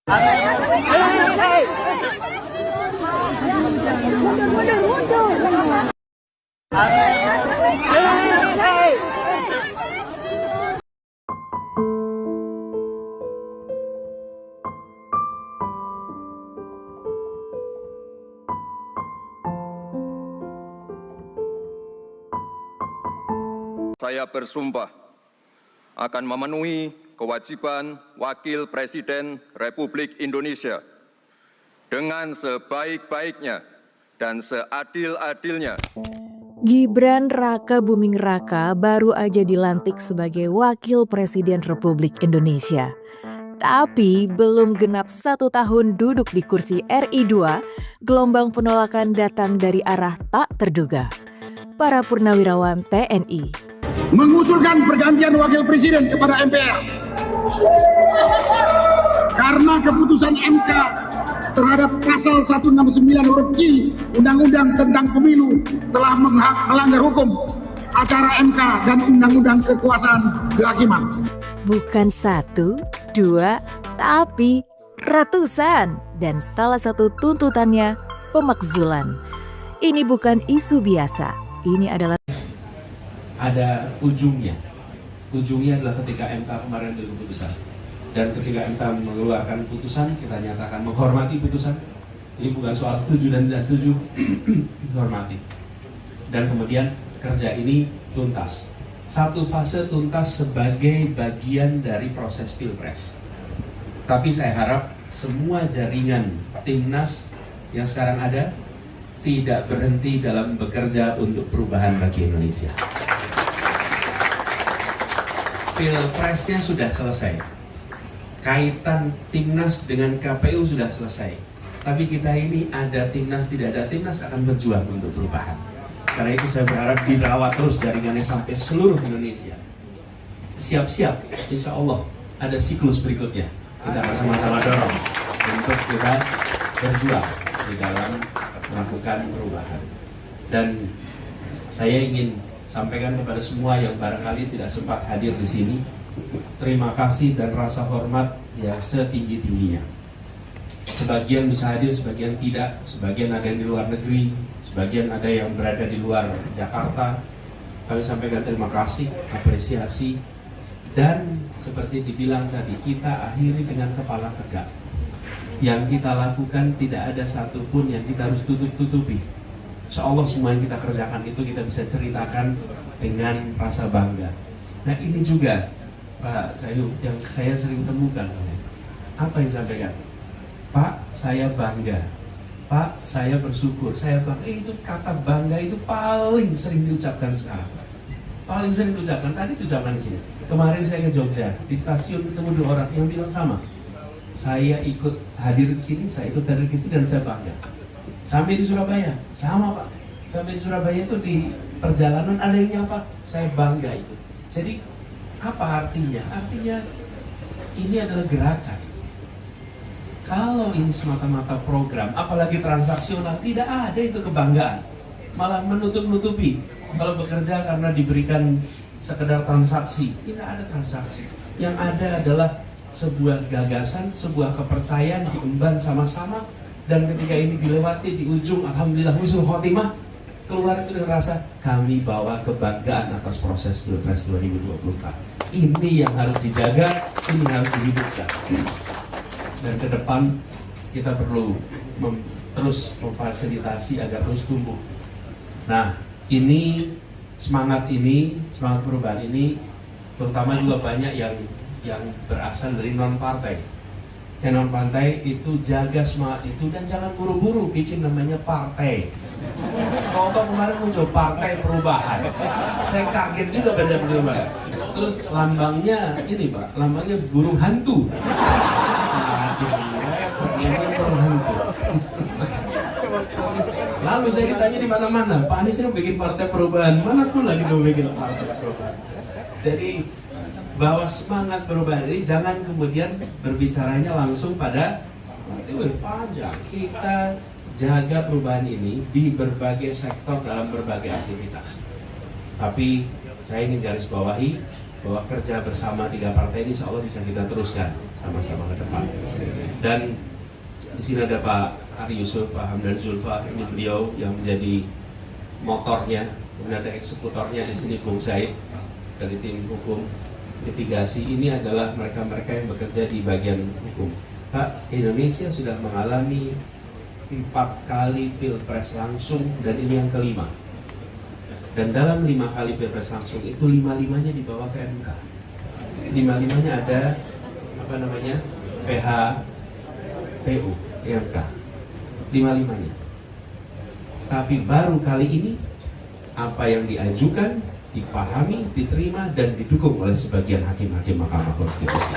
Saya bersumpah akan memenuhi kewajiban Wakil Presiden Republik Indonesia dengan sebaik-baiknya dan seadil-adilnya. Gibran Raka Buming Raka baru aja dilantik sebagai Wakil Presiden Republik Indonesia. Tapi belum genap 1 tahun duduk di kursi RI 2, gelombang penolakan datang dari arah tak terduga. Para purnawirawan TNI mengusulkan pergantian wakil presiden kepada MPR karena keputusan MK terhadap pasal 169 huruf Q Undang-Undang tentang Pemilu telah melanggar hukum acara MK dan Undang-Undang Kekuasaan Kehakiman. bukan 1, 2, tapi ratusan, dan salah satu tuntutannya pemakzulan. Ini bukan isu biasa, ini adalah ada ujungnya. Ujungnya adalah ketika MK kemarin beri keputusan. Dan ketika MK mengeluarkan putusan, kita nyatakan menghormati putusan. Ini bukan soal setuju dan tidak setuju, menghormati. Dan kemudian kerja ini tuntas. Satu fase tuntas sebagai bagian dari proses Pilpres. Tapi saya harap semua jaringan Timnas yang sekarang ada tidak berhenti dalam bekerja untuk perubahan bagi Indonesia. Pilpresnya sudah selesai, kaitan Timnas dengan KPU sudah selesai. Tapi kita ini ada Timnas, tidak ada Timnas akan berjuang untuk perubahan. Karena itu saya berharap dirawat terus jaringannya sampai seluruh Indonesia. Siap-siap, insya Allah ada siklus berikutnya. Kita akan sama-sama dorong untuk kita berjuang di dalam melakukan perubahan. Dan saya ingin sampaikan kepada semua yang barangkali tidak sempat hadir di sini, terima kasih dan rasa hormat yang setinggi-tingginya. Sebagian bisa hadir, sebagian tidak, sebagian ada yang di luar negeri, sebagian ada yang berada di luar Jakarta. Kami sampaikan terima kasih, apresiasi, dan seperti dibilang tadi, kita akhiri dengan kepala tegak. Yang kita lakukan tidak ada satupun yang kita harus tutup-tutupi. Insya Allah semua yang kita kerjakan itu kita bisa ceritakan dengan rasa bangga. Nah ini juga Pak Sayup yang saya sering temukan. Apa yang disampaikan? Pak, saya bangga. Pak, saya bersyukur. Saya bangga. Itu kata bangga itu paling sering diucapkan sekarang. Paling sering diucapkan. Tadi diucapkan di sini. Kemarin saya ke Jogja, di stasiun ketemu 2 orang yang bilang sama. Saya ikut hadir di sini, saya ikut hadir di sini dan saya bangga. Sampai di Surabaya, sama Pak. Sampai di Surabaya itu di perjalanan ada yang nyapa, saya bangga itu. Jadi apa artinya? Artinya ini adalah gerakan. Kalau ini semata-mata program, apalagi transaksional, tidak ada itu kebanggaan. Malah menutup-nutupi. Kalau bekerja karena diberikan sekedar transaksi, tidak ada transaksi. Yang ada adalah sebuah gagasan, sebuah kepercayaan diemban sama-sama. Dan ketika ini dilewati di ujung, alhamdulillah husnul khotimah, keluar itu dengan rasa kami bawa kebanggaan atas proses Pilpres 2024. Ini yang harus dijaga, ini harus dihidupkan. Dan ke depan kita perlu terus memfasilitasi agar terus tumbuh. Nah, ini semangat perubahan ini, terutama juga banyak yang berasal dari non-partai. Yang non-partai itu jaga semangat itu dan jangan buru-buru bikin namanya partai. Kalau kemarin muncul Partai Perubahan, saya kaget juga baca perubahan. Terus lambangnya ini Pak, lambangnya burung hantu. Burung hantu. Lalu saya ditanya di mana-mana, Pak Anies ini bikin Partai Perubahan, mana pula gitu bikin Partai Perubahan. Jadi bahwa semangat perubahan ini jangan kemudian berbicaranya langsung pada panjang. Kita jaga perubahan ini di berbagai sektor dalam berbagai aktivitas. Tapi saya ingin garis bawahi bahwa kerja bersama 3 partai ini insya Allah bisa kita teruskan sama-sama ke depan. Dan di sini ada Pak Ari Yusuf, Pak Hamdan Zulfa, ini beliau yang menjadi motornya. Kemudian ada eksekutornya di sini, Bung Zaid dari tim hukum litigasi. Ini adalah mereka-mereka yang bekerja di bagian hukum. Pak, Indonesia sudah mengalami 4 kali pilpres langsung dan ini yang kelima. Dan dalam 5 kali pilpres langsung itu 5-5-nya dibawa ke MK. 5-5-nya ada PHPU, MK. 5-5-nya. Tapi baru kali ini apa yang diajukan dipahami, diterima, dan didukung oleh sebagian hakim-hakim Mahkamah Konstitusi.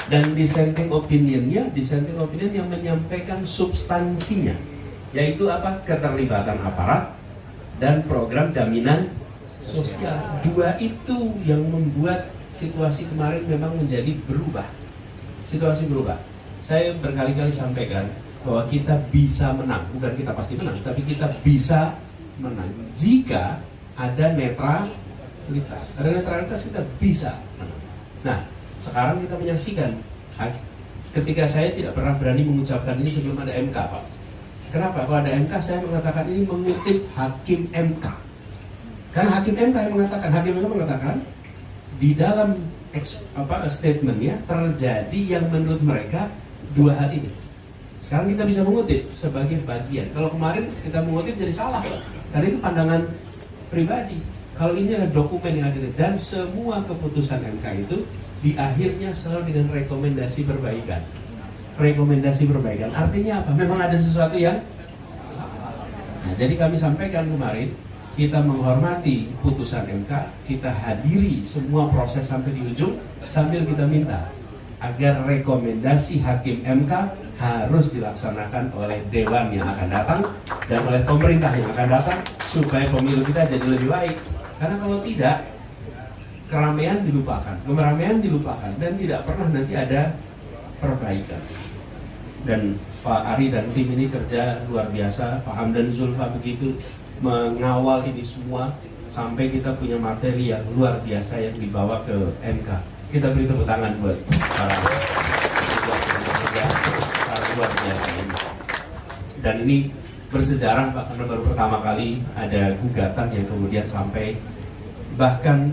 Dan dissenting opinion yang menyampaikan substansinya, yaitu apa? Keterlibatan aparat dan program jaminan sosial. 2 itu yang membuat situasi kemarin memang menjadi berubah. Situasi berubah. Saya berkali-kali sampaikan bahwa kita bisa menang, bukan kita pasti menang, tapi kita bisa menang jika ada netralitas. Ada netralitas kita bisa menang. Nah, sekarang kita menyaksikan ketika saya tidak pernah berani mengucapkan ini sebelum ada MK, Pak. Kenapa? Kalau ada MK saya mengatakan ini mengutip hakim MK. Karena hakim MK yang mengatakan di dalam statementnya terjadi yang menurut mereka 2 hal ini. Sekarang kita bisa mengutip sebagai bagian. Kalau kemarin kita mengutip jadi salah, Pak. Karena itu pandangan pribadi. Kalau ini adalah dokumen yang ada dan semua keputusan MK itu di akhirnya selalu dengan rekomendasi perbaikan. Rekomendasi perbaikan artinya apa? Memang ada sesuatu yang nah, jadi kami sampaikan kemarin, kita menghormati putusan MK, kita hadiri semua proses sampai di ujung sambil kita minta agar rekomendasi hakim MK harus dilaksanakan oleh dewan yang akan datang dan oleh pemerintah yang akan datang supaya pemilu kita jadi lebih baik. Karena kalau tidak, keramaian dilupakan dan tidak pernah nanti ada perbaikan. Dan Pak Ari dan tim ini kerja luar biasa, Pak Hamdan Zulfa begitu mengawal ini semua sampai kita punya materi yang luar biasa yang dibawa ke MK. Kita beri tepuk tangan buat para luar biasa ini. Dan ini bersejarah Pak, karena baru pertama kali ada gugatan yang kemudian sampai bahkan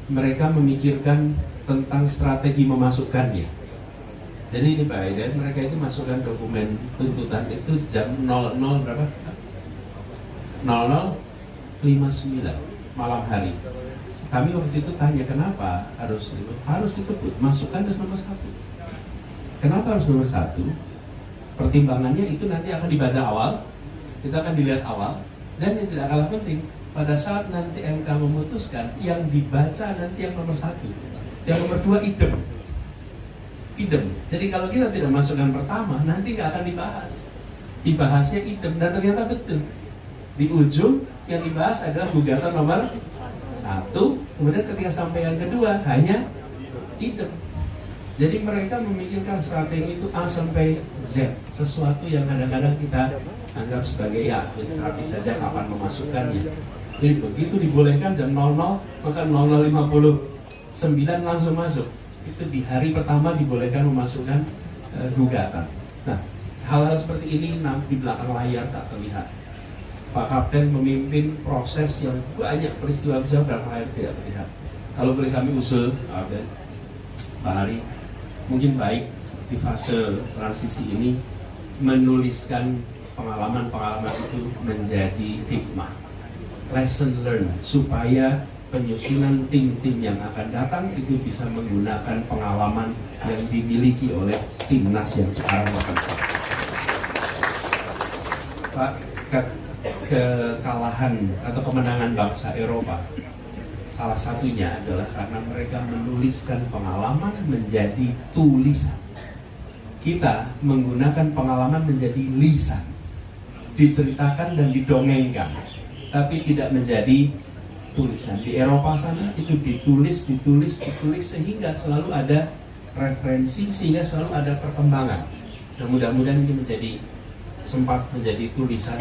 mereka memikirkan tentang strategi memasukkannya. Jadi ini Pak Aida, mereka itu masukkan dokumen tuntutan itu jam 00 berapa? 00:59 malam hari. Kami waktu itu tanya kenapa harus dikebut, masukkan terus nomor 1. Kenapa harus nomor 1? Pertimbangannya itu nanti akan dibaca awal, kita akan dilihat awal, dan yang tidak kalah penting, pada saat nanti MK memutuskan, yang dibaca nanti yang nomor 1, yang nomor 2 idem. Jadi kalau kita tidak masukkan pertama, nanti nggak akan dibahas. Dibahasnya idem, dan ternyata betul. Di ujung yang dibahas adalah gugatan nomor 1, kemudian ketika sampai yang kedua hanya idem. Jadi mereka memikirkan strategi itu A sampai Z, sesuatu yang kadang-kadang kita anggap sebagai ya administratif saja kapan memasukkannya. Jadi begitu dibolehkan jam 00, maka 00:59 langsung masuk. Itu di hari pertama dibolehkan memasukkan gugatan. Nah, hal-hal seperti ini di belakang layar tak terlihat. Pak Kapten memimpin proses yang banyak peristiwa besar belakang layar tidak terlihat. Kalau boleh kami usul, Pak Hari, mungkin baik di fase transisi ini menuliskan pengalaman-pengalaman itu menjadi hikmah, lesson learned, supaya penyusunan tim-tim yang akan datang itu bisa menggunakan pengalaman yang dimiliki oleh timnas yang sekarang bekerja. Pak, kekalahan atau kemenangan bangsa Eropa salah satunya adalah karena mereka menuliskan pengalaman menjadi tulisan. Kita menggunakan pengalaman menjadi lisan, diceritakan dan didongengkan, tapi tidak menjadi tulisan. Di Eropa sana itu ditulis sehingga selalu ada referensi, sehingga selalu ada perkembangan. Dan mudah-mudahan ini sempat menjadi tulisan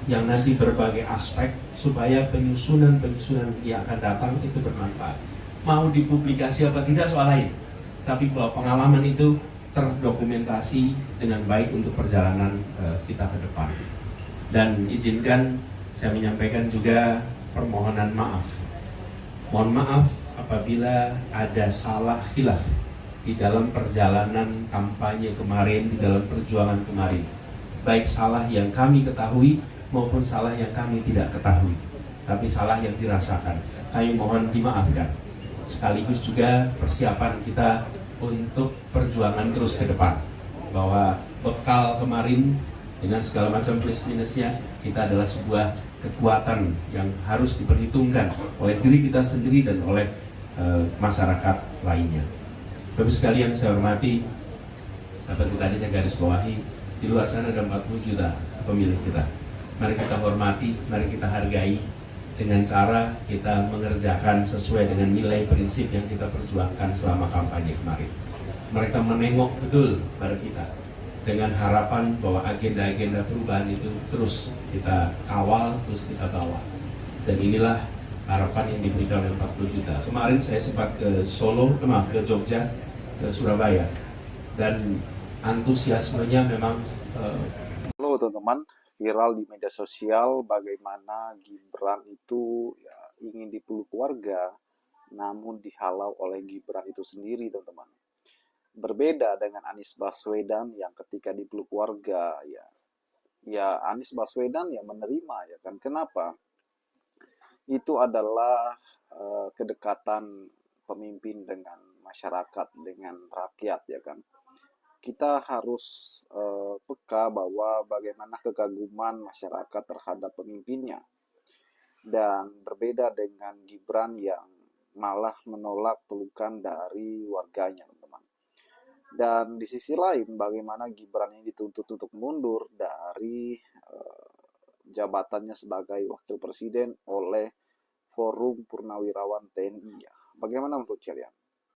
yang nanti berbagai aspek supaya penyusunan yang akan datang itu bermanfaat. Mau dipublikasi apa tidak soal lain, tapi bahwa pengalaman itu terdokumentasi dengan baik untuk perjalanan kita ke depan. Dan izinkan saya menyampaikan juga permohonan maaf. Mohon maaf apabila ada salah khilaf di dalam perjalanan kampanye kemarin, di dalam perjuangan kemarin. Baik salah yang kami ketahui maupun salah yang kami tidak ketahui, tapi salah yang dirasakan. Kami mohon dimaafkan. Sekaligus juga persiapan kita untuk perjuangan terus ke depan. Bahwa bekal kemarin dengan segala macam plus minusnya, kita adalah sebuah kekuatan yang harus diperhitungkan oleh diri kita sendiri dan oleh masyarakat lainnya. Bapak sekalian saya hormati, seperti tadi saya garis bawahi, di luar sana ada 40 juta pemilih kita. Mari kita hormati, mari kita hargai dengan cara kita mengerjakan sesuai dengan nilai prinsip yang kita perjuangkan selama kampanye kemarin. Mereka menengok betul pada kita dengan harapan bahwa agenda-agenda perubahan itu terus kita kawal, terus kita bawa. Dan inilah harapan yang diberikan oleh 40 juta. Kemarin saya sempat ke ke Jogja, ke Surabaya, dan antusiasmenya memang Halo teman-teman, viral di media sosial bagaimana Gibran itu ya, ingin dipeluk keluarga, namun dihalau oleh Gibran itu sendiri teman-teman. Berbeda dengan Anies Baswedan yang ketika dipeluk keluarga ya Anies Baswedan ya menerima ya kan. Kenapa? Itu adalah kedekatan pemimpin dengan masyarakat, dengan rakyat ya kan. Kita harus peka bahwa bagaimana kekaguman masyarakat terhadap pemimpinnya. Dan berbeda dengan Gibran yang malah menolak pelukan dari warganya teman-teman. Dan di sisi lain bagaimana Gibran ini dituntut untuk mundur dari jabatannya sebagai wakil presiden oleh Forum Purnawirawan TNI ya. Bagaimana menurut kalian?